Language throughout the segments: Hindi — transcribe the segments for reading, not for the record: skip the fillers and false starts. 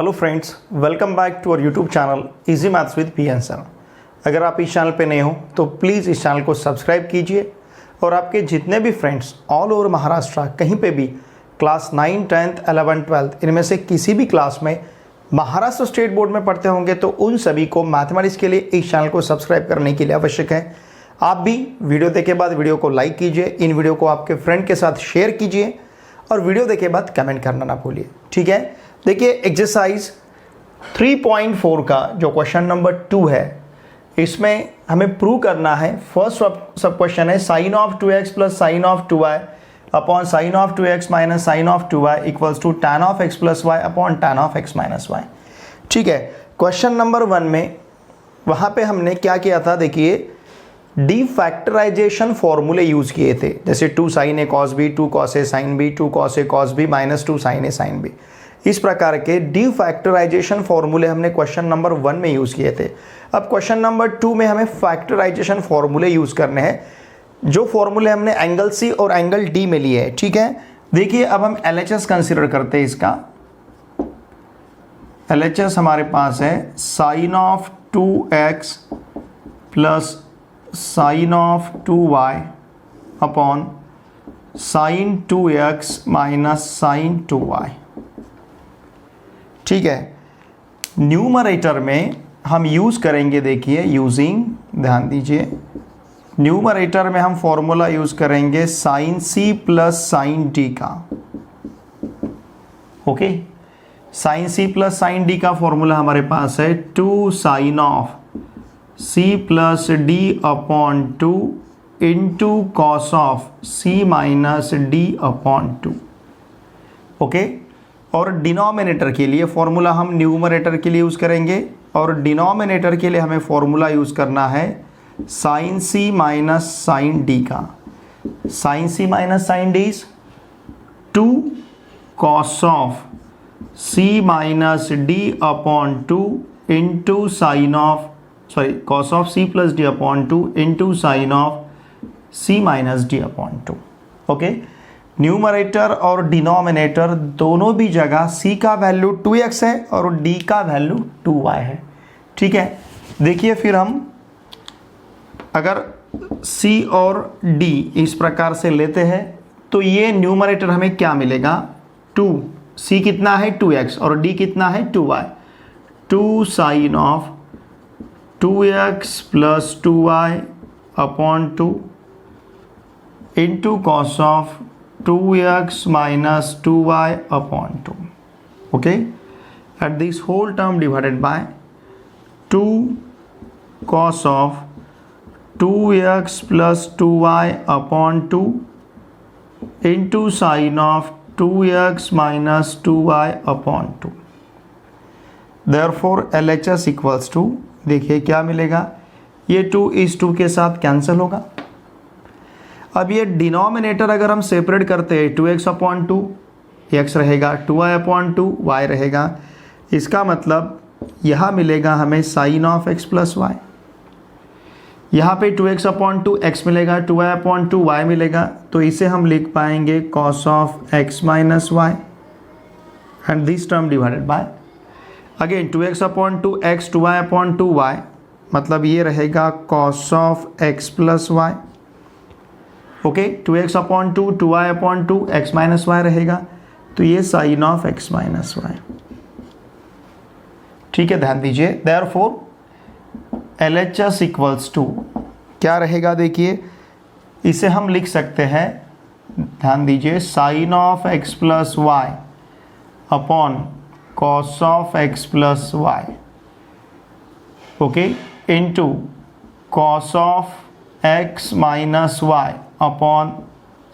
Hello friends, welcome back to our YouTube channel easy maths with P N sir. अगर आप इस चैनल पे नए हो तो प्लीज़ इस चैनल को सब्सक्राइब कीजिए और आपके जितने भी फ्रेंड्स ऑल ओवर महाराष्ट्र कहीं पे भी क्लास 9, 10th, 11, 12 इनमें से किसी भी क्लास में महाराष्ट्र स्टेट बोर्ड में पढ़ते होंगे तो उन सभी को मैथमेटिक्स के लिए इस चैनल को सब्सक्राइब करने के लिए आवश्यक है। आप भी वीडियो देखे बाद वीडियो को लाइक कीजिए, इन वीडियो को आपके फ्रेंड के साथ शेयर कीजिए और वीडियो देखे बाद कमेंट करना ना भूलिए। ठीक है, देखिए एक्सरसाइज 3.4 का जो क्वेश्चन नंबर 2 है, इसमें हमें प्रूव करना है। फर्स्ट सब क्वेश्चन है sine of 2x plus sine of 2y upon sine of 2x minus sine of 2y equals to tan of x plus y upon tan of x minus y. ठीक है, क्वेश्चन नंबर 1 में वहाँ पे हमने क्या किया था, देखिए डी फैक्टराइजेशन फॉर्मूले यूज़ किए थे, जैसे 2 sin a cos b, 2 cos a sin b, 2 cos a cos b minus 2 sin a sin b। इस प्रकार के डी फैक्टराइजेशन फॉर्मूले हमने क्वेश्चन नंबर 1 में यूज़ किए थे। अब क्वेश्चन नंबर 2 में हमें फैक्टराइजेशन फॉर्मूले यूज़ करने हैं, जो फॉर्मूले हमने एंगल सी और एंगल डी में लिए हैं। ठीक है, देखिए अब हम LHS कंसिडर करते हैं। इसका LHS हमारे पास है sine of 2x plus sine of 2y upon sine 2x minus sine 2y। ठीक है, न्यूमरेटर में हम यूज़ करेंगे, देखिए यूजिंग, ध्यान दीजिए, न्यूमरेटर में हम फॉर्मूला यूज़ करेंगे sine C plus sine D का। Okay, sine C plus sine D का फॉर्मूला हमारे पास है 2 sine of C plus D upon 2 into cos of C minus D upon 2। Okay, और डिनोमिनेटर के लिए फॉर्मूला हम न्यूमरेटर के लिए यूज़ करेंगे और डिनोमिनेटर के लिए हमें फॉर्मूला यूज़ करना है साइन सी माइनस साइन डी का। Sine C minus sine d is 2 cos of C minus D upon 2 into sine of cos of C plus D upon 2 into sine of C minus D upon 2। Okay, numerator और डिनोमिनेटर दोनों भी जगह c का वैल्यू 2x है और d का वैल्यू 2y है। ठीक है, देखिए फिर हम अगर c और d इस प्रकार से लेते हैं तो ये न्यूमरेटर हमें क्या मिलेगा, 2, c कितना है 2x और d कितना है 2y। 2 sine of 2x plus 2y upon 2 into cos of 2x minus 2y upon 2. Okay, at this whole term divided by 2 cos of 2x plus 2y upon 2 into sin of 2x minus 2y upon 2. Therefore LHS equals to, देखिए क्या मिलेगा, ये 2 इस 2 के साथ कैंसिल होगा। अब ये डिनोमिनेटर अगर हम सेपरेट करते हैं 2x अपॉन 2 x रहेगा, 2y अपॉन 2 y रहेगा। इसका मतलब यहाँ मिलेगा हमें sine of x plus y, यहाँ पे 2x अपॉन 2 x मिलेगा, 2y अपॉन 2 y मिलेगा, तो इसे हम लिख पाएंगे cos of x minus y and this term divided by again 2x upon 2 x, 2y upon 2 y, मतलब ये रहेगा cos of x plus y. Okay, 2x upon 2, 2y upon 2, x minus y रहेगा, तो ये sine of x minus y. ठीक है, ध्यान दीजिए, देयरफॉर LHS इक्वल्स टू क्या रहेगा, देखिए इसे हम लिख सकते हैं, ध्यान दीजिए, sine of x plus y upon cos of x plus y, okay, into cos of x minus y upon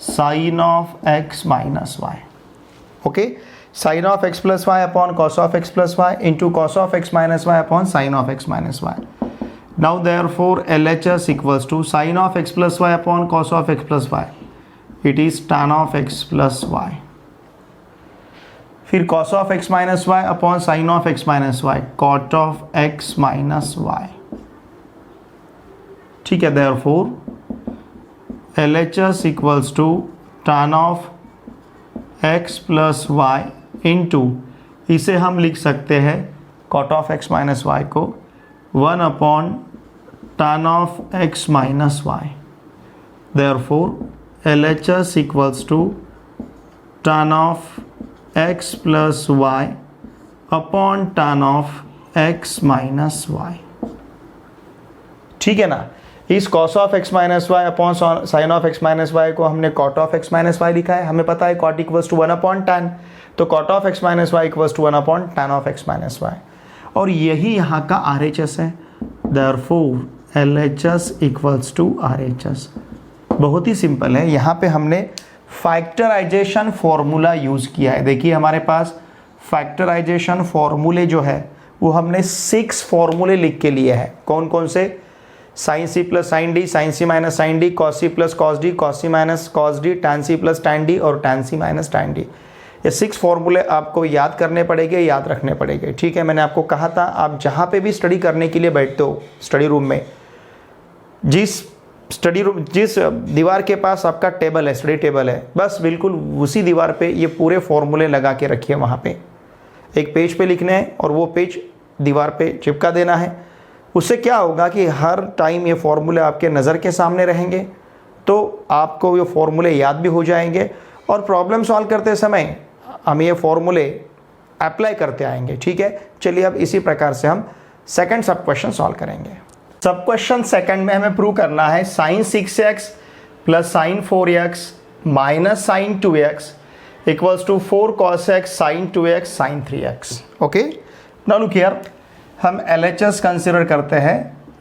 sine of x minus y. Okay, sine of x plus y upon cos of x plus y into cos of x minus y upon sine of x minus y. Now therefore LHS equals to sine of x plus y upon cos of x plus y, it is tan of x plus y. फिर cos of x minus y upon sine of x minus y, cot of x minus y. ठीक है, therefore LHS equals to tan of x plus y into इसे हम लिख सकते हैं cot of x minus y को 1 upon tan of x minus y. Therefore LHS equals to tan of x plus y upon tan of x minus y. ठीक है ना। इस cos of x minus y upon sine of x minus y को हमने cot of x minus y लिखा है। हमें पता है cot equals to 1 upon tan, तो cot of x minus Y equals to 1 upon tan of x minus y, और यही यहाँ का RHS है। Therefore LHS equals to RHS। बहुत ही सिंपल है। यहाँ पे हमने फैक्टराइजेशन फॉर्मूला यूज़ किया है। देखिए हमारे पास फैक्टराइजेशन फॉर्मूले जो है वो हमने 6 फॉर्मूले लिख के लिए हैं। कौन कौन से? Sine C plus sine D, sine सी माइनस साइन डी, कॉस सी plus cos D, cos C minus cos D, tan C plus tan D और tan C minus tan D. ये 6 फॉर्मूले आपको याद करने पड़ेंगे, याद रखने पड़ेंगे। ठीक है, मैंने आपको कहा था आप जहाँ पे भी स्टडी करने के लिए बैठते हो स्टडी रूम में, जिस दीवार के पास आपका टेबल है, स्टडी टेबल है, बस बिल्कुल उसी दीवार पे ये पूरे फॉर्मूले लगा के रखिए। वहाँ पे एक पेज पे लिखने हैं और वो पेज दीवार पे चिपका देना है। उससे क्या होगा कि हर टाइम ये फॉर्मूले आपके नज़र के सामने रहेंगे, तो आपको ये फॉर्मूले याद भी हो जाएंगे और प्रॉब्लम सॉल्व करते समय हम ये फॉर्मूले अप्लाई करते आएंगे। ठीक है, चलिए अब इसी प्रकार से हम सेकंड सब क्वेश्चन सॉल्व करेंगे। सब क्वेश्चन सेकंड में हमें प्रूव करना है sine 6x plus sine 4x minus sine 2x equals to 4 cos x sine 2x sine 3x। Okay, now look here, हम LHS कंसिडर करते हैं।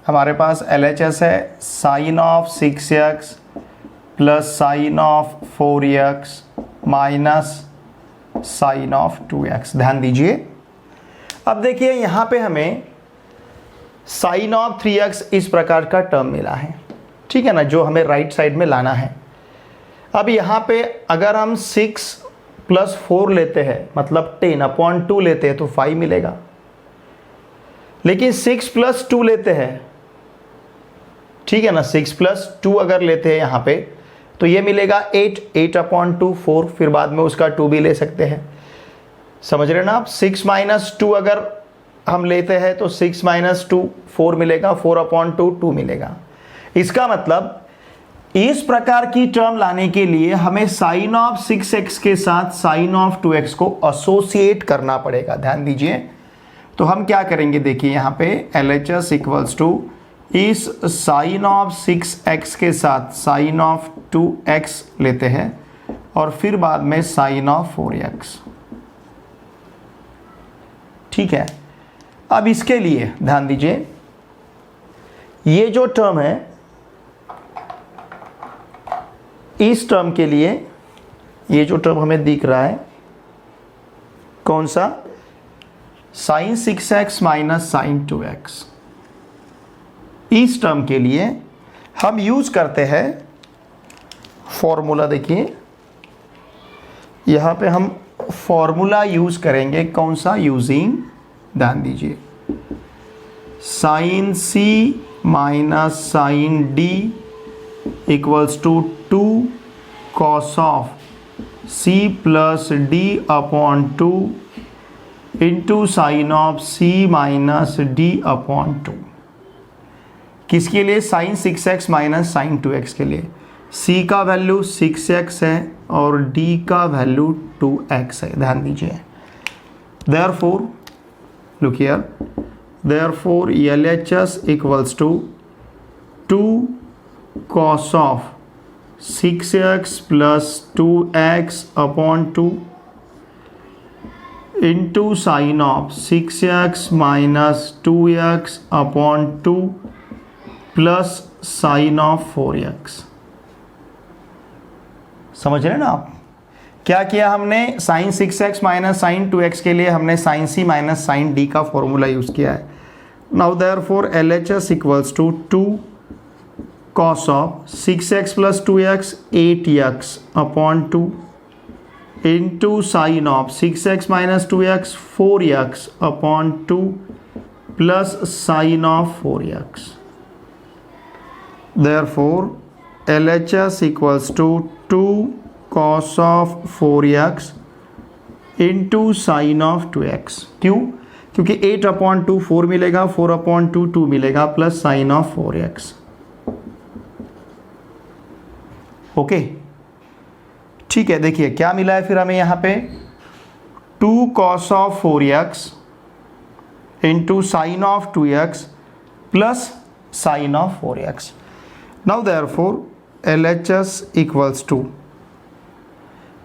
हमारे पास LHS है sine of 6x plus sine of 4x minus sine of 2x। ध्यान दीजिए, अब देखिए यहाँ पे हमें साइन ऑफ 3x इस प्रकार का टर्म मिला है। ठीक है ना, जो हमें राइट साइड में लाना है। अब यहाँ पे अगर हम 6 प्लस 4 लेते हैं, मतलब 10 अपॉन 2 लेते हैं तो 5 मिलेगा, लेकिन 6 प्लस 2 लेते हैं, ठीक है ना, 6 प्लस 2 अगर लेते हैं यहाँ पे तो ये मिलेगा 8 अपॉन 2 4, फिर बाद में उसका 2 भी ले सकते हैं। समझ रहे ना आप? 6 माइनस 2 अगर हम लेते हैं तो 6 माइनस 2 4 मिलेगा, 4 अपॉन 2 2 मिलेगा। इसका मतलब इस प्रकार की टर्म लाने के लिए हमें साइन ऑफ 6x के साथ साइन ऑफ 2x को एसोसिएट करना पड़ेगा। ध्यान दीजिए, तो हम क्या करेंगे, देखिए यहाँ पे LHS इक्वल्स टू इस साइन ऑफ 6x के साथ साइन ऑफ 2x लेते हैं और फिर बाद में साइन ऑफ 4x। ठीक है, अब इसके लिए ध्यान दीजिए, ये जो टर्म है इस टर्म के लिए, ये जो टर्म हमें दिख रहा है कौन सा, sign 6x minus sine 2x, इस टर्म के लिए हम यूज करते हैं फॉर्मूला। देखिए यहाँ पे हम फॉर्मूला यूज करेंगे कौन सा, यूजिंग, ध्यान दीजिए, sine c minus sine d equals to 2 cos of c plus d upon 2 into sine of c minus d upon 2। किसके लिए? Sign 6x minus sine 2x के लिए। c का वैल्यू 6x है और d का वैल्यू 2x है। ध्यान दीजिए, therefore look here, therefore LHS equals to 2 cos of 6x plus 2x upon 2 into sine of 6x minus 2x upon 2 plus sine of 4x। समझ रहे हैं ना आप? क्या किया हमने, sign 6x minus sine 2x के लिए हमने sine c minus sine d का फॉर्मूला यूज किया है। Now therefore LHS equals to 2 cos of 6x plus 2x 8x upon 2 into sine of 6x minus 2x 4x upon 2 plus sine of 4x। Therefore LHS equals to 2 cos of 4x into sine of 2x। क्यों? क्योंकि 8/2 4 मिलेगा, 4/2 2 मिलेगा, plus sine of 4x। Okay, ठीक है। देखिए क्या मिला है फिर हमें यहाँ पे, 2 cos of 4x into sine of 2x plus sine of 4x। Now therefore LHS equals to,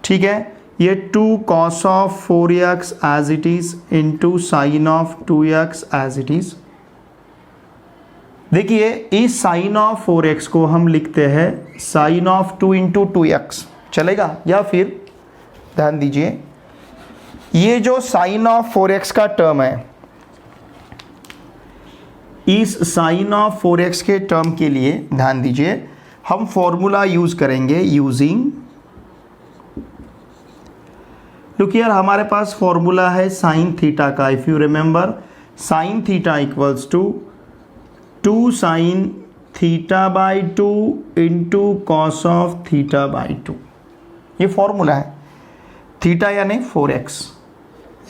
ठीक है, ये 2 cos of 4x as it is into sine of 2x as it is. देखिए इस साइन ऑफ 4x को हम लिखते हैं साइन ऑफ 2 इंटू 2x, चलेगा? या फिर ध्यान दीजिए, ये जो साइन ऑफ 4x का टर्म है, इस साइन ऑफ 4x के टर्म के लिए ध्यान दीजिए, हम फॉर्मूला यूज करेंगे यूजिंग, क्योंकि यार हमारे पास फॉर्मूला है साइन थीटा का। If you remember, sine theta equals to 2 sine theta by 2 into cos of theta by 2। ये फॉर्मूला है। थीटा यानी 4x,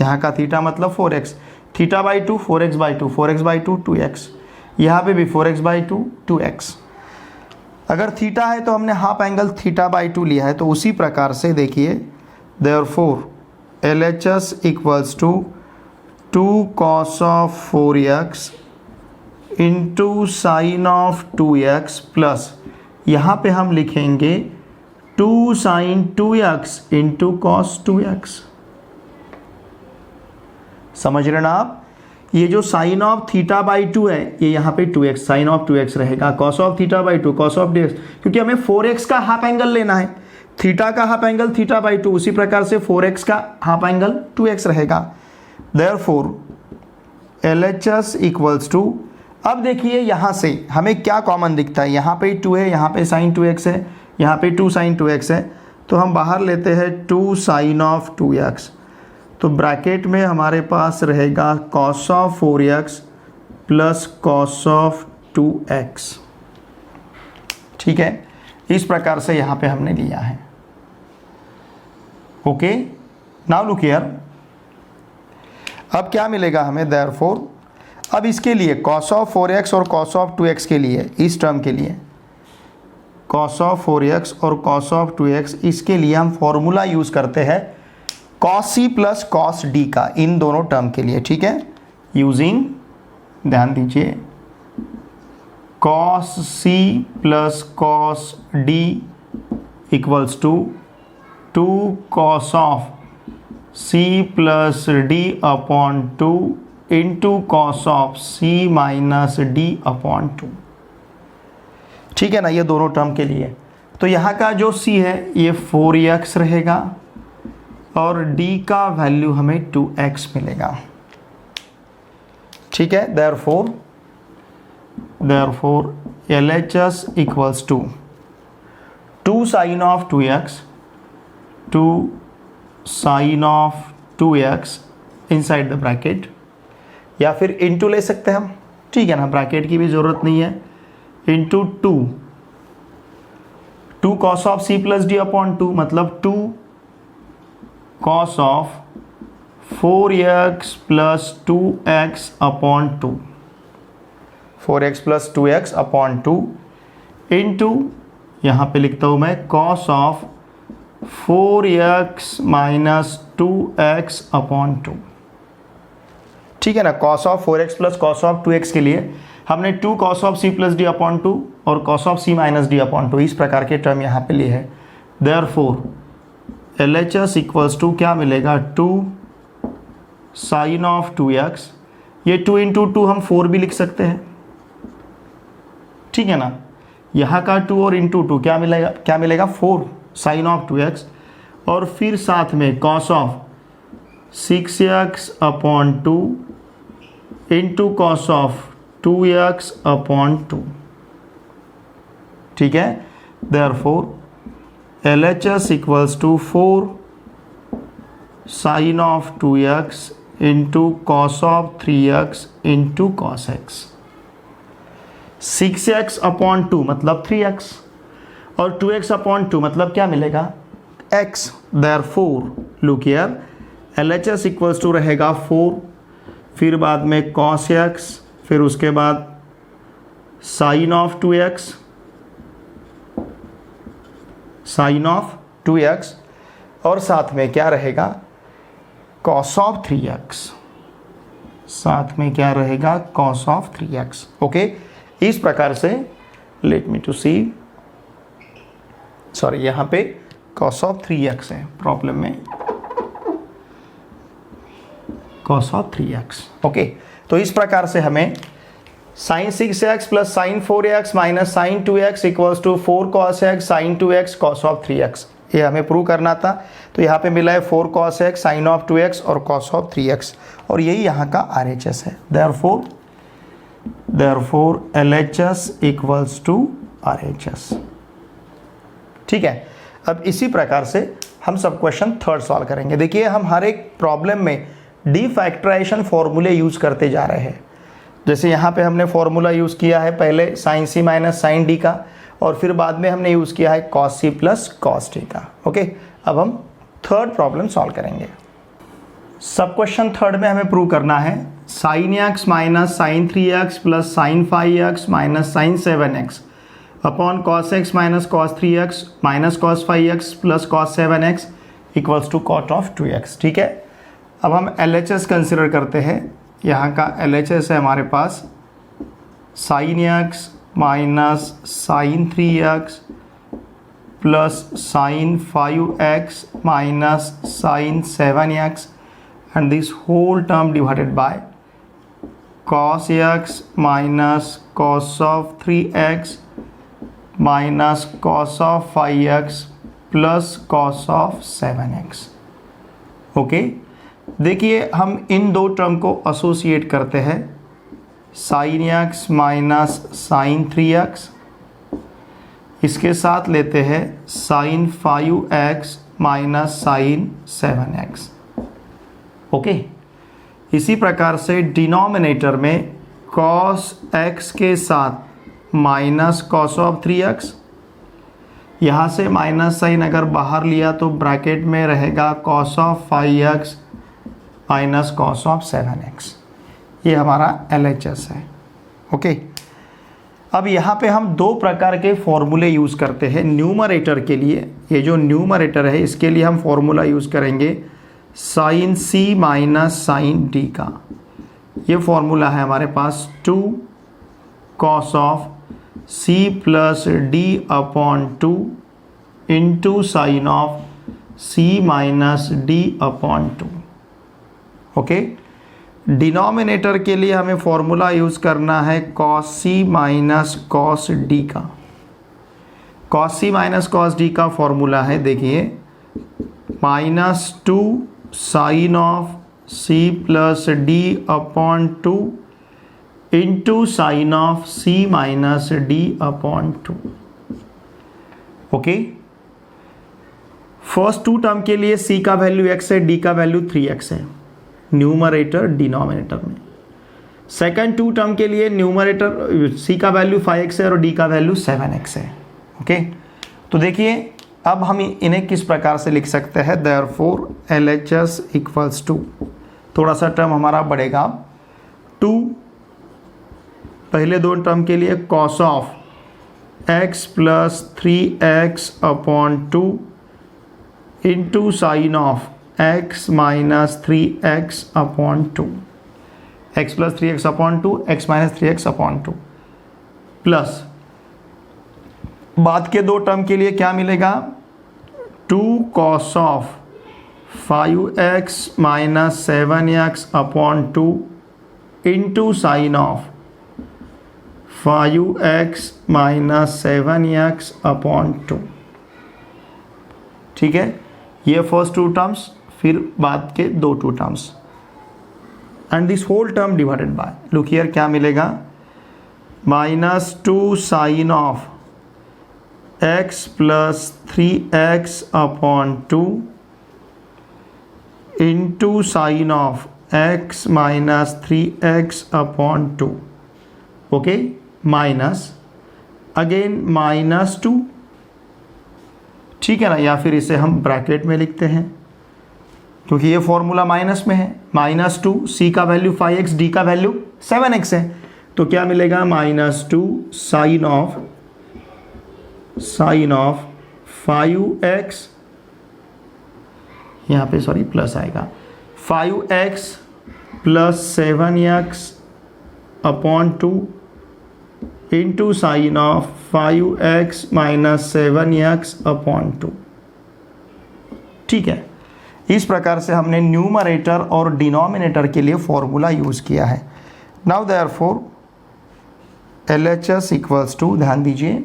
यहाँ का थीटा मतलब 4x, theta by 2 4x by 2, 4x by 2 2x, यहाँ पे भी 4x बाई 2 2x। अगर थीटा है तो हमने हाफ एंगल थीटा बाई 2 लिया है, तो उसी प्रकार से देखिए, therefore LHS equals to 2 cos of 4x into sine of 2x plus, यहाँ पे हम लिखेंगे 2 sign 2x into cos 2x। समझ रहे ना आप? ये जो साइन ऑफ थीटा बाई 2 है, ये यहाँ पे 2x, साइन ऑफ 2x रहेगा, cos of theta by 2 cos of dx, क्योंकि हमें 4x का हाफ एंगल लेना है, थीटा का हाफ एंगल थीटा बाई 2, उसी प्रकार से 4x का हाफ एंगल 2x रहेगा। देयरफॉर LHS इक्वल्स टू, अब देखिए यहाँ से हमें क्या कॉमन दिखता है, यहाँ पे 2 है, यहाँ पे साइन 2x है, यहाँ पे 2 साइन 2x है, तो हम बाहर लेते हैं 2 साइन ऑफ 2x, तो ब्रैकेट में हमारे पास रहेगा cos of 4x plus cos of 2x। ठीक है, इस प्रकार से यहाँ पे हमने लिया है। ओके, नाउ लुक हियर, अब क्या मिलेगा हमें, देयरफॉर अब इसके लिए कॉस ऑफ 4x और कॉस ऑफ 2x के लिए, इस टर्म के लिए कॉस ऑफ 4x और कॉस ऑफ 2x, इसके लिए हम फॉर्मूला यूज करते हैं cos c plus cos d का, इन दोनों टर्म के लिए। ठीक है, यूजिंग, ध्यान दीजिए, cos c plus cos d equals to 2 cos of c plus d upon 2 into cos of c minus d upon 2। ठीक है ना, ये दोनों टर्म के लिए। तो यहाँ का जो c है ये 4x रहेगा और d का वैल्यू हमें 2x मिलेगा। ठीक है, therefore LHS equals to 2 sine of 2x, 2 sine of 2x inside the bracket, या फिर इंटू ले सकते हैं हम, ठीक है ना, ब्रैकेट की भी ज़रूरत नहीं है, into 2 cos of c plus d upon 2, मतलब 2 cos of 4x plus 2x upon 2, 4x plus 2x upon 2 into, यहाँ पे लिखता हूँ मैं, cos of 4x minus 2x upon 2। ठीक है ना, cos of 4x plus cos of 2x के लिए हमने 2 cos of c plus d upon 2 और cos of c minus d upon 2, इस प्रकार के टर्म यहाँ पे लिए है। देयरफॉर LHS इक्वल्स टू क्या मिलेगा, 2 साइन ऑफ 2x, ये 2 इंटू 2 हम 4 भी लिख सकते हैं। ठीक है ना, यहाँ का 2 और इंटू 2 क्या मिलेगा 4 साइन ऑफ 2x, और फिर साथ में cos of 6x upon 2 into cos of 2x upon 2। ठीक है, therefore LHS equals to 4 sine of 2x into cos of 3x into cos x। 6x upon 2 मतलब 3x और 2x अपॉन 2 मतलब क्या मिलेगा, x। Therefore look here, LHS equals to रहेगा 4, फिर बाद में cos x, फिर उसके बाद sin of 2x, sin of 2x, और साथ में क्या रहेगा cos ऑफ 3x, साथ में क्या रहेगा cos ऑफ 3x। ओके, इस प्रकार से let me to see, sorry यहाँ पे cos ऑफ 3x है प्रॉब्लम में, cos ऑफ 3x। ओके, तो इस प्रकार से हमें sin 6x plus sin 4x minus sin 2x equals to 4 cos x sin 2x cos of 3x, ये हमें प्रूव करना था। तो यहाँ पे मिला है 4 cos x sin of 2x और cos ऑफ 3x, और यही यहाँ का RHS है। therefore LHS equals to RHS। ठीक है, अब इसी प्रकार से हम सब क्वेश्चन थर्ड सॉल्व करेंगे। देखिए, हम हर एक प्रॉब्लम में डिफैक्टराइजेशन फॉर्मूले यूज करते जा रहे हैं। जैसे यहाँ पे हमने फॉर्मूला यूज़ किया है पहले sin c minus sin d का, और फिर बाद में हमने यूज़ किया है cos c plus cos d का। ओके, अब हम थर्ड प्रॉब्लम सॉल्व करेंगे। सब क्वेश्चन थर्ड में हमें प्रूव करना है sin x minus sin 3x plus sin 5x minus sin 7x upon cos x minus cos 3x minus cos 5x plus cos 7x equals to cot of 2x। ठीक है, अब हम LHS कंसिडर करते हैं। यहाँ का LHS है हमारे पास sin x minus sin 3x plus sin 5x minus sin 7x and this whole term divided by cos x minus cos of 3x minus cos of 5x plus cos of 7x। Okay, देखिए हम इन दो टर्म को एसोसिएट करते हैं, sin x minus sin 3x, इसके साथ लेते हैं sin 5x minus sin 7x। Okay, इसी प्रकार से डिनोमिनेटर में cos x के साथ माइनस cos ऑफ 3x, यहाँ से माइनस साइन अगर बाहर लिया तो ब्रैकेट में रहेगा cos of 5x minus cos of 7x। ये हमारा LHS है। ओके, अब यहाँ पे हम दो प्रकार के फॉर्मूले यूज़ करते हैं न्यूमरेटर के लिए। ये जो न्यूमरेटर है इसके लिए हम फॉर्मूला यूज़ करेंगे sin c minus sin d का। ये फॉर्मूला है हमारे पास 2 cos of c plus d upon 2 into sine of c minus d upon 2। Okay, denominator के लिए हमें फॉर्मूला यूज़ करना है cos c minus cos d का। cos c minus cos d का फॉर्मूला है, देखिए minus 2 sine of c plus d upon 2 into sine of c minus d upon 2। Okay, first two term के लिए c का वैल्यू x है, d का वैल्यू 3x है न्यूमरेटर डिनोमिनेटर में। सेकंड टू टर्म के लिए न्यूमरेटर c का वैल्यू 5x है और d का वैल्यू 7x है। ओके, तो देखिए अब हम इन्हें किस प्रकार से लिख सकते हैं। देयरफॉर LHS इक्वल्स टू, थोड़ा सा टर्म हमारा बढ़ेगा 2, पहले दो टर्म के लिए cos of x plus 3x upon 2 into sine of x minus 3x upon 2, x plus 3x upon 2, x minus 3x upon 2, plus बाद के दो टर्म के लिए क्या मिलेगा 2 cos of 5x minus 7x upon 2 into sine of 5x minus 7x upon 2। ठीक है, ये फर्स्ट टू टर्म्स, फिर बाद के दो two terms and this whole term divided by, look here क्या मिलेगा minus 2 sine of x plus 3x upon 2 into sine of x minus 3x upon 2। ओके, माइनस अगेन माइनस 2, ठीक है ना, या फिर इसे हम ब्रैकेट में लिखते हैं क्योंकि ये फॉर्मूला माइनस में है, -2, सी का वैल्यू 5x, डी का वैल्यू 7x है, तो क्या मिलेगा -2 साइन ऑफ 5x, यहाँ पे सॉरी प्लस आएगा, 5x plus 7x upon 2 into sine of 5x minus 7x upon 2। ठीक है, इस प्रकार से हमने न्यूमरेटर और डिनोमिनेटर के लिए फॉर्मूला यूज़ किया है। Now therefore LHS equals to, ध्यान दीजिए,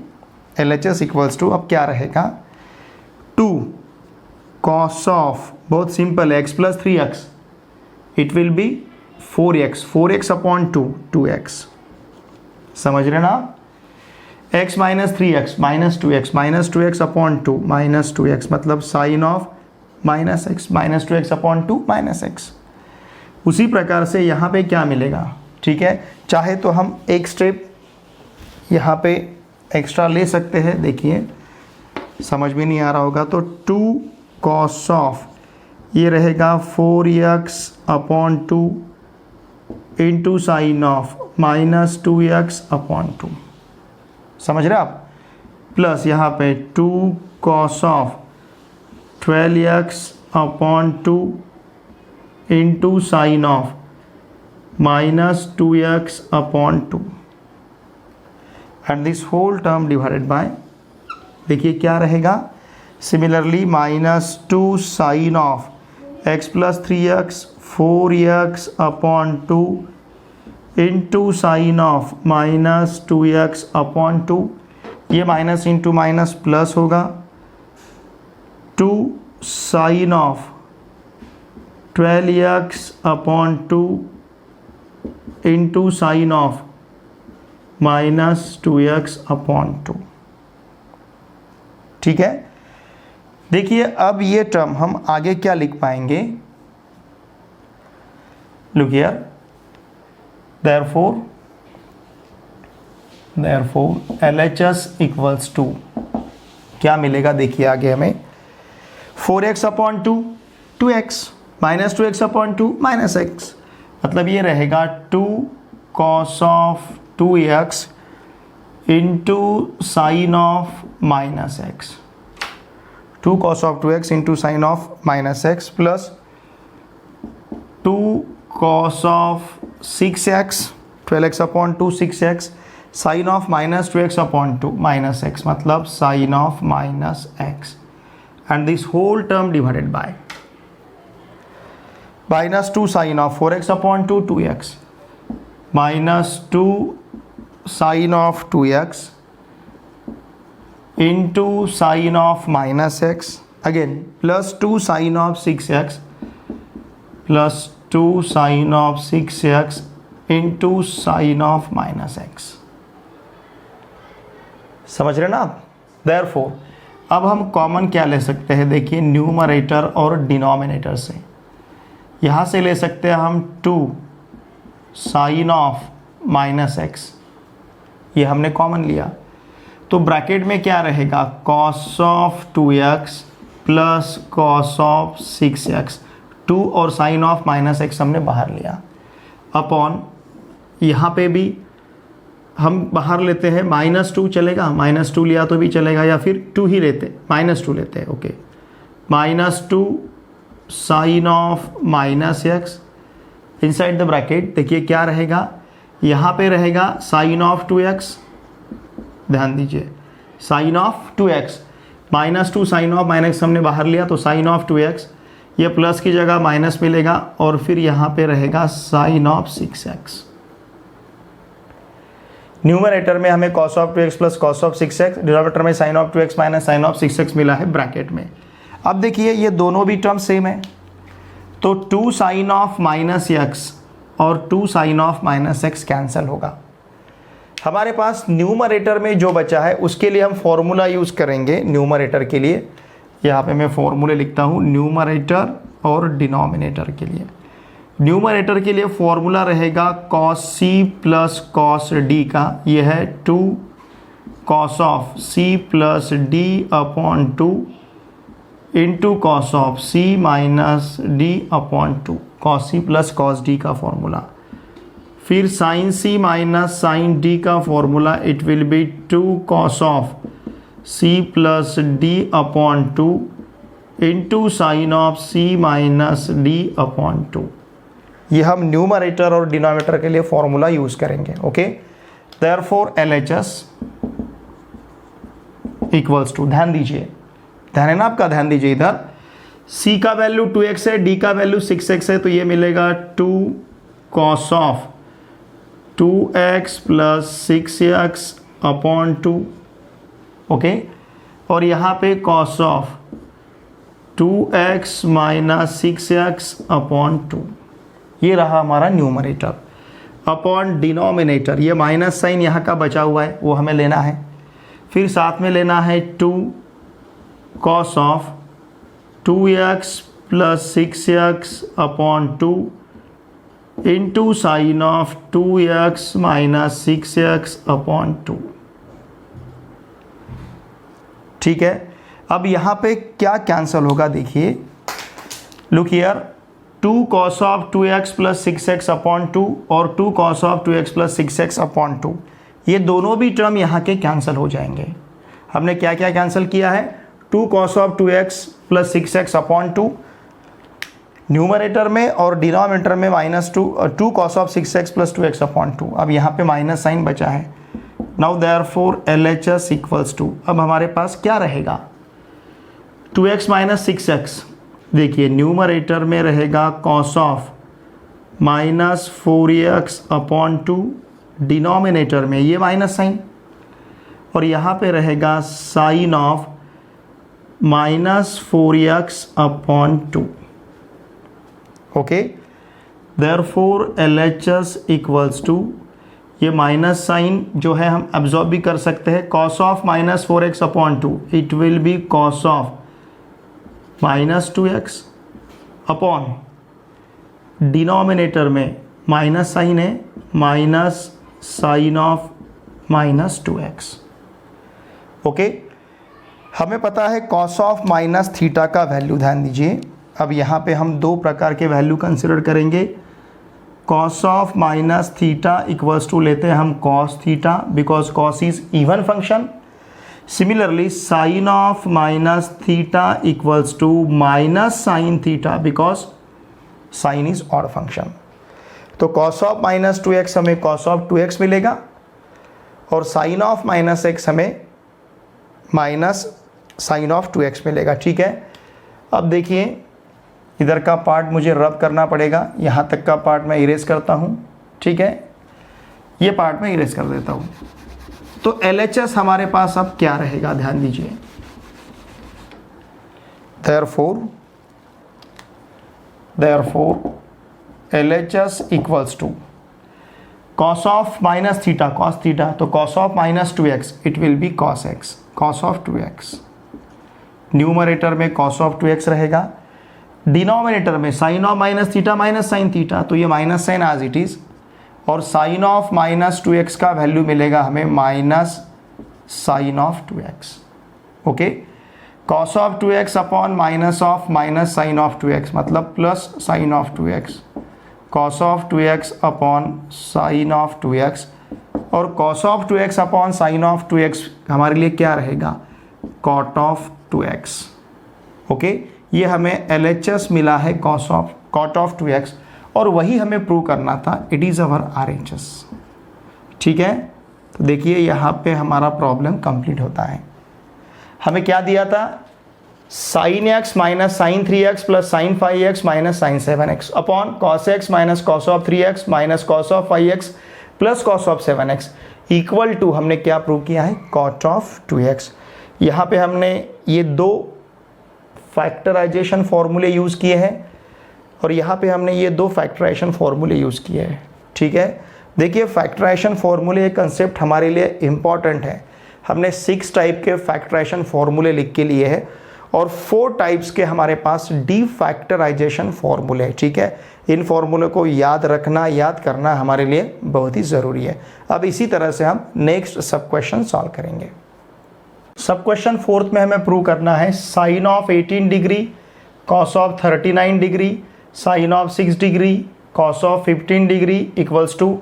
LHS इक्वल्स टू अब क्या रहेगा, 2 cos ऑफ, बहुत सिंपल है, x plus 3x, it will be 4x upon 2, 2x, समझ रहे ना आप, x minus 3x minus 2x upon 2 minus 2x, मतलब sine of minus x, minus 2x upon 2 minus x. उसी प्रकार से यहाँ पे क्या मिलेगा, ठीक है, चाहे तो हम एक स्टेप यहाँ पे एक्स्ट्रा ले सकते हैं, देखिए समझ में नहीं आ रहा होगा, तो 2 cos ऑफ, ये रहेगा 4x upon 2 into sine of minus 2x upon 2, समझ रहे आप, प्लस यहाँ पे 2 cos of 12x upon 2 into sine of minus 2x upon 2 and this whole term divided by, देखिए क्या रहेगा, similarly -2 sine of x plus 3x 4x upon 2 into sine of minus 2x upon 2, ये माइनस इंटू माइनस प्लस होगा, 2 sine of 12x upon 2 into sine of minus 2x upon 2। ठीक है, देखिए अब ये टर्म हम आगे क्या लिख पाएंगे, look here, therefore LHS equals to क्या मिलेगा, देखिए आगे हमें 4x upon 2 2x minus 2x upon 2 minus x, मतलब ये रहेगा 2 cos of 2x into sine of minus x, 2 cos of 2x into sine of minus x plus 2 cos of 6x 12x upon 2 6x sine of minus 2x upon 2 minus x, मतलब sine of minus x and this whole term divided by -2 sine of 4x upon 2 2x -2 sine of 2x into sine of minus x again plus 2 sine of 6x plus 2 sine of 6x into sine of minus x, समझ रहे ना आप। देयरफॉर अब हम कॉमन क्या ले सकते हैं, देखिए न्यूमरेटर और डिनोमिनेटर से, यहाँ से ले सकते हैं हम 2 साइन ऑफ माइनस x, ये हमने कॉमन लिया, तो ब्रैकेट में क्या रहेगा, cos of 2x plus cos of 6x, 2 और साइन ऑफ माइनस x हमने बाहर लिया, अपॉन यहाँ पे भी हम बाहर लेते हैं -2 चलेगा, -2 लिया तो भी चलेगा, या फिर 2 ही लेते, -2 लेते हैं, okay, -2 sine of minus x inside the bracket, देखिए क्या रहेगा, यहाँ पे रहेगा साइन ऑफ 2x, ध्यान दीजिए sine of 2x, -2 sine of minus हमने बाहर लिया तो साइन ऑफ 2x, ये प्लस की जगह माइनस मिलेगा, और फिर यहाँ पे रहेगा साइन ऑफ 6x। न्यूमरेटर में हमें cos of 2x plus cos of 6x, denominator में sine of 2x minus sine of 6x मिला है ब्रैकेट में। अब देखिए ये दोनों भी टर्म सेम है, तो 2 साइन ऑफ माइनस x और 2 sine of minus x cancel होगा। हमारे पास न्यूमरेटर में जो बचा है उसके लिए हम फॉर्मूला यूज़ करेंगे। न्यूमरेटर के लिए यहाँ पे मैं फॉर्मूले लिखता हूँ, न्यूमरेटर और डिनोमिनेटर के लिए। न्यूमरेटर के लिए फॉर्मूला रहेगा cos c plus cos d का, यह है 2 cos of c plus d upon 2 into cos of C minus D upon two, cos C plus cos d का फॉर्मूला। फिर साइन सी माइनस साइन डी का formula, it will be 2 cos of C plus D upon two into sine of C minus D upon two. ये हम न्यूमरेटर और डिनोमिनेटर के लिए फॉर्मूला यूज करेंगे। Okay, therefore LHS equals to, ध्यान दीजिए, ध्यान है ना आपका, ध्यान दीजिए इधर। C का वैल्यू 2x है, D का वैल्यू 6x है, तो ये मिलेगा 2 cos of 2x plus 6x upon 2। Okay, और यहाँ पे cos of 2x minus 6x upon 2, ये रहा हमारा न्यूमरेटर। अपॉन डिनोमिनेटर, ये माइनस साइन यहाँ का बचा हुआ है वो हमें लेना है। फिर साथ में लेना है 2 cos of 2x plus 6x upon 2 into sine of 2x minus 6x upon 2। ठीक है, अब यहाँ पे क्या कैंसिल होगा देखिए, look here, 2 cos of 2x plus 6x upon 2 और 2 cos of 2x plus 6x upon 2, ये दोनों भी टर्म यहाँ के कैंसिल हो जाएंगे। हमने क्या क्या कैंसिल किया है, 2 cos of 2x plus 6x upon 2 numerator में, और डिनोमिनेटर में -2 cos of 6x plus 2x upon 2। अब यहाँ पे माइनस साइन बचा है। Now therefore LHS equals to, अब हमारे पास क्या रहेगा, 2x माइनस 6x, देखिए न्यूमरेटर में रहेगा cos of minus 4x upon 2, denominator में ये माइनस साइन, और यहाँ पे रहेगा sine of minus 4x upon 2। Okay, therefore LHS equals to, ये माइनस साइन जो है हम एब्जॉर्ब भी कर सकते हैं, cos of minus 4x upon 2, it will be cos of minus 2x upon denominator में माइनस साइन है, minus sine of minus 2x। Okay, हमें पता है कॉस ऑफ माइनस थीटा का वैल्यू, ध्यान दीजिए। अब यहाँ पे हम दो प्रकार के वैल्यू कंसिडर करेंगे। Cos of minus theta equals to लेते हैं हम cos theta, because cos is even function. Similarly sine of minus theta equals to minus sine theta, because sine is odd function. तो कॉस ऑफ माइनस 2x हमें कॉस ऑफ 2x मिलेगा, और साइन ऑफ माइनस x हमें माइनस साइन ऑफ 2x मिलेगा। ठीक है, अब देखिए इधर का पार्ट मुझे रब करना पड़ेगा, यहाँ तक का पार्ट मैं इरेज करता हूँ। ठीक है, ये पार्ट मैं इरेज कर देता हूँ। तो LHS हमारे पास अब क्या रहेगा, ध्यान दीजिए। therefore LHS equals to cos of minus theta, cos theta, तो cos of minus 2x, it will be cos x, cos of 2x। Numerator में कॉस ऑफ 2x रहेगा, डिनोमिनेटर में sine of minus theta minus sine theta, तो ये minus sine as it is, और साइन ऑफ माइनस 2x का वैल्यू मिलेगा हमें minus sine of 2x। Okay, cos of 2x upon minus of minus sine of 2x, मतलब plus sine of 2x, cos of 2x upon sine of 2x, और cos of 2x upon sine of 2x हमारे लिए क्या रहेगा, कॉट ऑफ 2x। ओके, ये हमें LHS मिला है कॉट ऑफ 2x, और वही हमें प्रूव करना था, इट इज़ अवर RHS। ठीक है, तो देखिए यहाँ पे हमारा प्रॉब्लम कंप्लीट होता है। हमें क्या दिया था, sine x minus sine 3x plus sine 5x minus sine 7x upon cos x minus cos of 3x minus cos of 5x plus cos of 7x equal to, हमने क्या प्रूव किया है, कॉट ऑफ 2x। यहाँ पे हमने ये दो फैक्टराइजेशन फॉर्मूले यूज़ किए हैं, और यहाँ पे हमने ये दो फैक्टराइजेशन फॉर्मूले यूज़ किए हैं। ठीक है, देखिए फैक्टराइजेशन फॉर्मूले कंसेप्ट हमारे लिए इम्पॉर्टेंट है। हमने 6 टाइप के फैक्टराइजेशन फॉर्मूले लिख के लिए हैं, और 4 टाइप्स के हमारे पास डीफैक्टराइजेशन फॉर्मूले हैं। ठीक है, इन फॉर्मूले को याद रखना, याद करना हमारे लिए बहुत ही ज़रूरी है। अब इसी तरह से हम नेक्स्ट सब क्वेश्चन सॉल्व करेंगे। सब क्वेश्चन फोर्थ में हमें प्रूव करना है sine of 18 degree cos of 39 degree sine of 6 degree cos of 15 degree equals to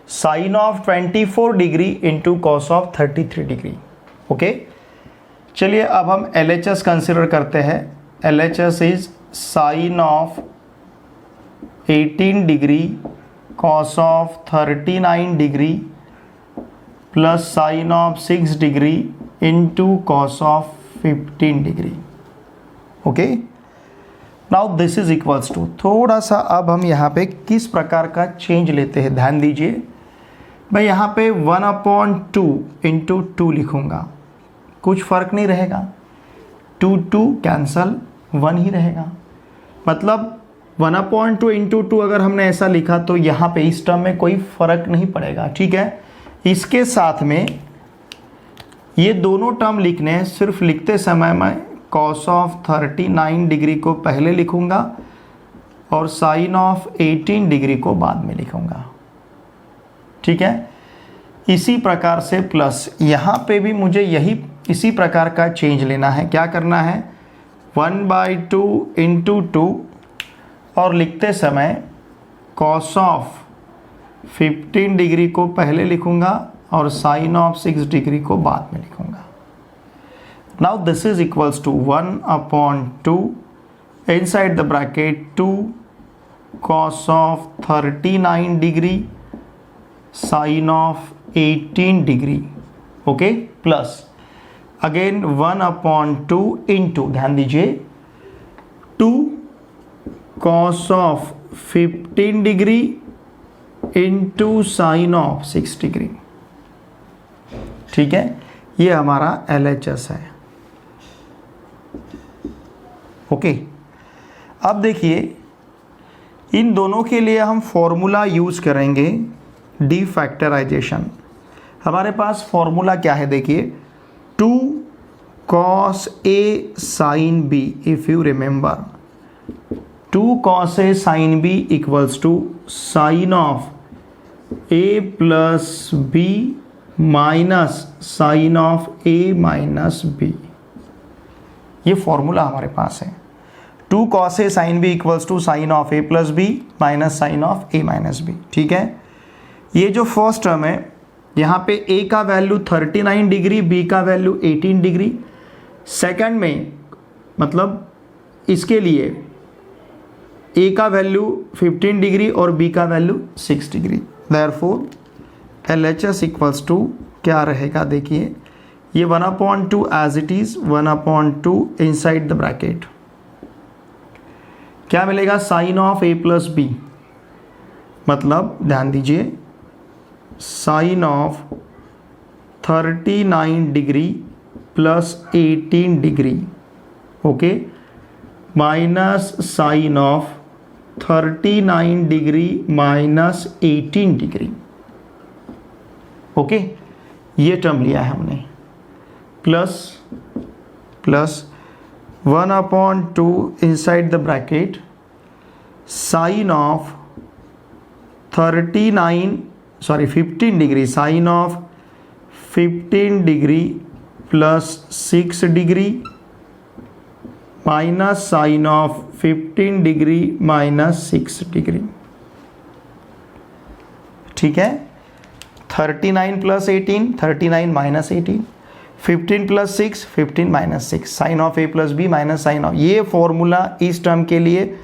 sine of 24 degree into cos of 33 degree. Okay, चलिए अब हम LHS कंसिडर करते हैं। LHS is sine of 18 degree cos of 39 degree plus sine of 6 degree into cos of 15 degree. Okay, now this is equals to, थोड़ा सा अब हम यहाँ पे किस प्रकार का चेंज लेते हैं, ध्यान दीजिए। मैं यहाँ पे 1/2 इंटू 2 लिखूँगा, कुछ फ़र्क नहीं रहेगा, 2 कैंसल 1 ही रहेगा। मतलब 1/2 इंटू 2 अगर हमने ऐसा लिखा तो यहाँ पे इस टर्म में कोई फ़र्क नहीं पड़ेगा। ठीक है, इसके साथ में ये दोनों टर्म लिखने, सिर्फ लिखते समय मैं कॉस ऑफ 39 डिग्री को पहले लिखूँगा और साइन ऑफ 18 डिग्री को बाद में लिखूँगा। ठीक है, इसी प्रकार से प्लस यहाँ पे भी मुझे इसी प्रकार का चेंज लेना है। क्या करना है, 1/2 इंटू 2 और लिखते समय कॉस ऑफ 15 डिग्री को पहले लिखूँगा और साइन ऑफ 6 डिग्री को बाद में लिखूँगा। Now this is equals to 1/2 inside the bracket 2 cos of 39 degree sine of 18 degree. Okay, plus again 1/2 into, ध्यान दीजिए, 2 cos of 15 degree into sine of 6 degree. ठीक है, ये हमारा LHS है। ओके, अब देखिए इन दोनों के लिए हम फॉर्मूला यूज करेंगे डी फैक्टराइजेशन। हमारे पास फॉर्मूला क्या है, देखिए 2 cos A sin B, if you remember 2 cos A sin B equals to sine of A plus B minus sine of A minus B। ये फॉर्मूला हमारे पास है। 2 cos A sin B equals to sine of A plus B minus sine of A minus B। ठीक है, ये जो फर्स्ट टर्म है यहाँ पे A का वैल्यू 39 डिग्री, B का वैल्यू 18 डिग्री, सेकंड में मतलब इसके लिए A का वैल्यू 15 डिग्री और B का value 6 degree. Therefore LHS equals to क्या रहेगा, देखिए ये 1/2 as it is, 1/2 inside the bracket क्या मिलेगा, sine of A plus B, मतलब ध्यान दीजिए sine of 39 degree plus 18 degree, okay, minus sine of 39 degree minus 18 degree. Okay, ये टर्म लिया है हमने, plus 1/2 inside the bracket sine of 15 degree, sine of 15 degree plus 6 degree minus sine of 15 degree minus 6 degree. ठीक है, 39 plus 18, 39 minus 18, 15 plus 6, 15 minus 6, sine of A plus B minus sine of, ये फॉर्मूला इस टर्म के लिए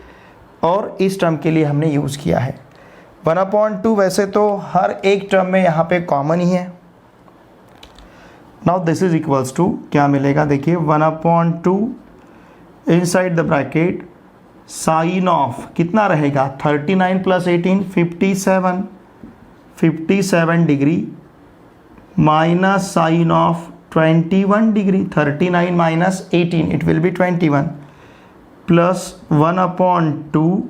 और इस टर्म के लिए हमने यूज़ किया है। 1/2 वैसे तो हर एक टर्म में यहाँ पे कॉमन ही है। Now this is equals to क्या मिलेगा, देखिए 1/2 inside the bracket sine of कितना रहेगा, 39 plus 18 57 degree minus sine of 21 degree, 39 minus 18 it will be 21 plus 1/2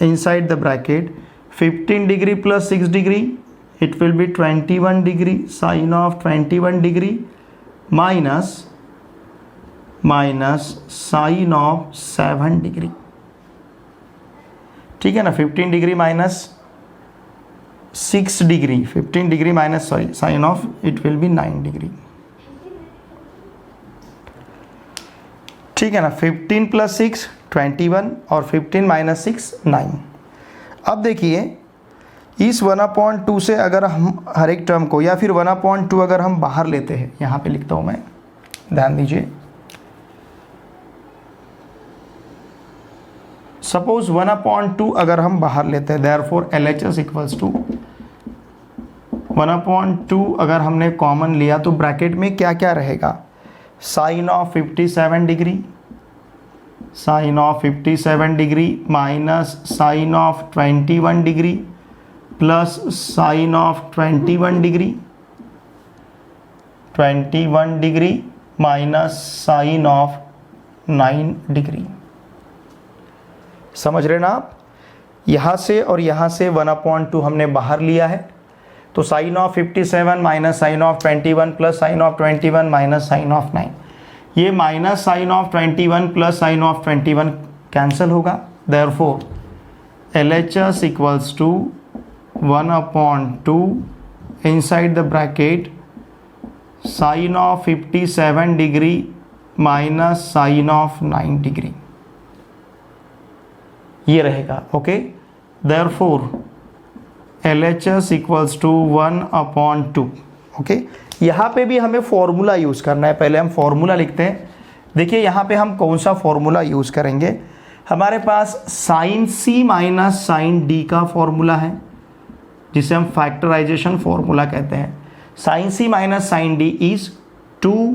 inside the bracket 15 degree plus 6 degree it will be 21 degree sin of 21 degree minus sin of 7 degree। ठीक है ना, 15 degree minus 6 degree, 15 degree minus sin of it will be 9 degree. ठीक है ना। 15 + 6 21 और 15 - 6 9। अब देखिए इस 1/2 से अगर हम हर एक टर्म को, या फिर 1/2 अगर हम बाहर लेते हैं, यहाँ पे लिखता हूँ मैं, ध्यान दीजिए। सपोज 1/2 अगर हम बाहर लेते हैं, देयरफॉर LHS इक्वल्स टू 1/2 अगर हमने कॉमन लिया तो ब्रैकेट में क्या क्या रहेगा, sine of 57 degree, sine of 57 degree minus sine of 21 degree plus sine of 21 degree, 21 degree minus sine of 9 degree. समझ रहे ना आप? यहाँ से और यहाँ से 1/2 हमने बाहर लिया है, तो sine of 57 minus sine of 21 plus sine of 21 minus sine of 9, ये minus sine of 21 plus sine of 21 cancel होगा। Therefore LHS equals to 1/2 inside the bracket sine of 57 degree minus sine of 9 degree, ये रहेगा। Okay, therefore LHS equals to 1/2। Okay, यहाँ पे भी हमें फॉर्मूला यूज़ करना है। पहले हम फॉर्मूला लिखते हैं। देखिए यहाँ पे हम कौन सा फॉर्मूला यूज़ करेंगे, हमारे पास sine C minus sine D का फॉर्मूला है, जिसे हम फैक्टराइजेशन फॉर्मूला कहते हैं। Sine C minus sine D is 2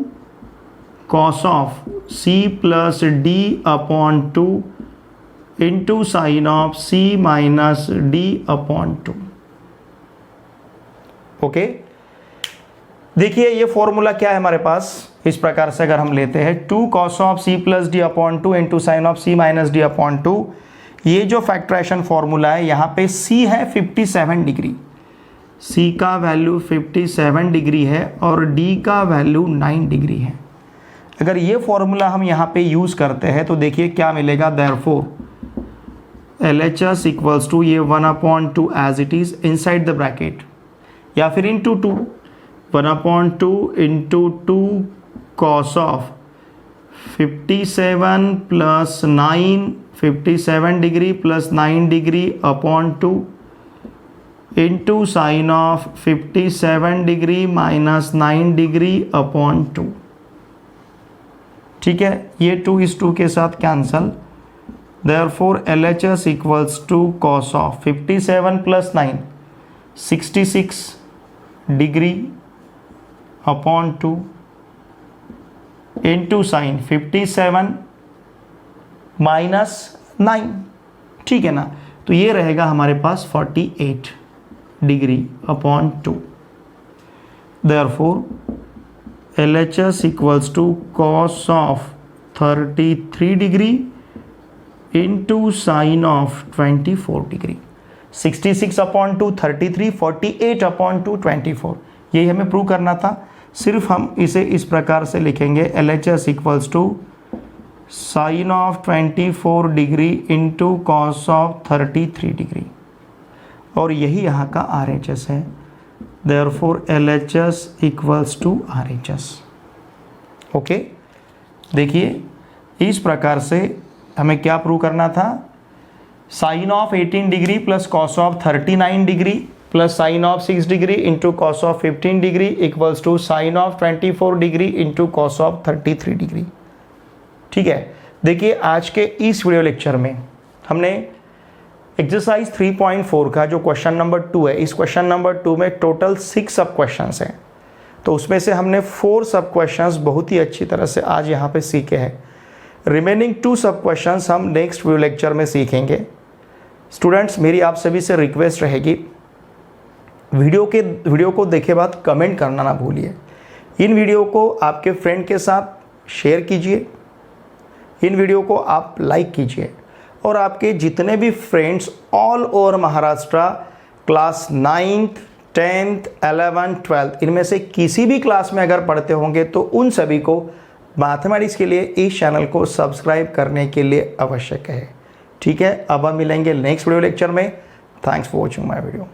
cos of C plus D/2 into sine of C minus D/2। Okay, देखिए ये फॉर्मूला क्या है हमारे पास, इस प्रकार से अगर हम लेते हैं 2 cos of C plus D/2 into sine of C minus D/2, ये जो फैक्टराइजेशन फॉर्मूला है, यहाँ पे C है 57 डिग्री, C का वैल्यू 57 डिग्री है और D का वैल्यू 9 डिग्री है। अगर ये फॉर्मूला हम यहाँ पे यूज़ करते हैं तो देखिए क्या मिलेगा, देयरफॉर LHS इक्वल्स टू ये 1/2 as it is inside the bracket, या फिर into 2, 1/2 into 2 cos of 57 plus 9, 57 degree plus 9 degree upon 2 into sine of 57 degree minus 9 degree upon 2। ठीक है, ये 2 इस 2 के साथ cancel. Therefore LHS equals to cos of 57 plus 9 66 degree upon 2 into sine 57 minus 9। ठीक है ना, तो ये रहेगा हमारे पास 48 degree upon 2। Therefore LHS equals to cos of 33 degree into sine of 24 degree. 66/2 33, 48/2 24, यही हमें प्रूव करना था। सिर्फ हम इसे इस प्रकार से लिखेंगे, LHS equals to sine of 24 degree into cos of 33 degree, और यही यहाँ का RHS है। Therefore LHS equals to RHS। Okay, देखिए इस प्रकार से हमें क्या प्रूव करना था, sine of 18 degree plus cos of 39 degree plus sine of 6 degree into cos of 15 degree equals to sine of 24 degree into cos of 33 degree. ठीक है, देखिए आज के इस वीडियो लेक्चर में हमने एक्सरसाइज 3.4 का जो क्वेश्चन नंबर 2 है, इस क्वेश्चन नंबर 2 में टोटल 6 सब क्वेश्चंस हैं, तो उसमें से हमने 4 सब क्वेश्चंस बहुत ही अच्छी तरह से आज यहाँ पे सीखे हैं। रिमेनिंग 2 सब क्वेश्चंस हम नेक्स्ट वीडियो लेक्चर में सीखेंगे। स्टूडेंट्स, मेरी आप सभी से रिक्वेस्ट रहेगी, वीडियो को देखे बाद कमेंट करना ना भूलिए। इन वीडियो को आपके फ्रेंड के साथ शेयर कीजिए, इन वीडियो को आप लाइक कीजिए, और आपके जितने भी friends all over Maharashtra class 9th 10th 11th 12th इनमें से किसी भी क्लास में अगर पढ़ते होंगे तो उन सभी को मैथमेटिक्स के लिए इस चैनल को सब्सक्राइब करने के लिए आवश्यक है। ठीक है, अब हम मिलेंगे नेक्स्ट वीडियो लेक्चर में। Thanks for watching my video.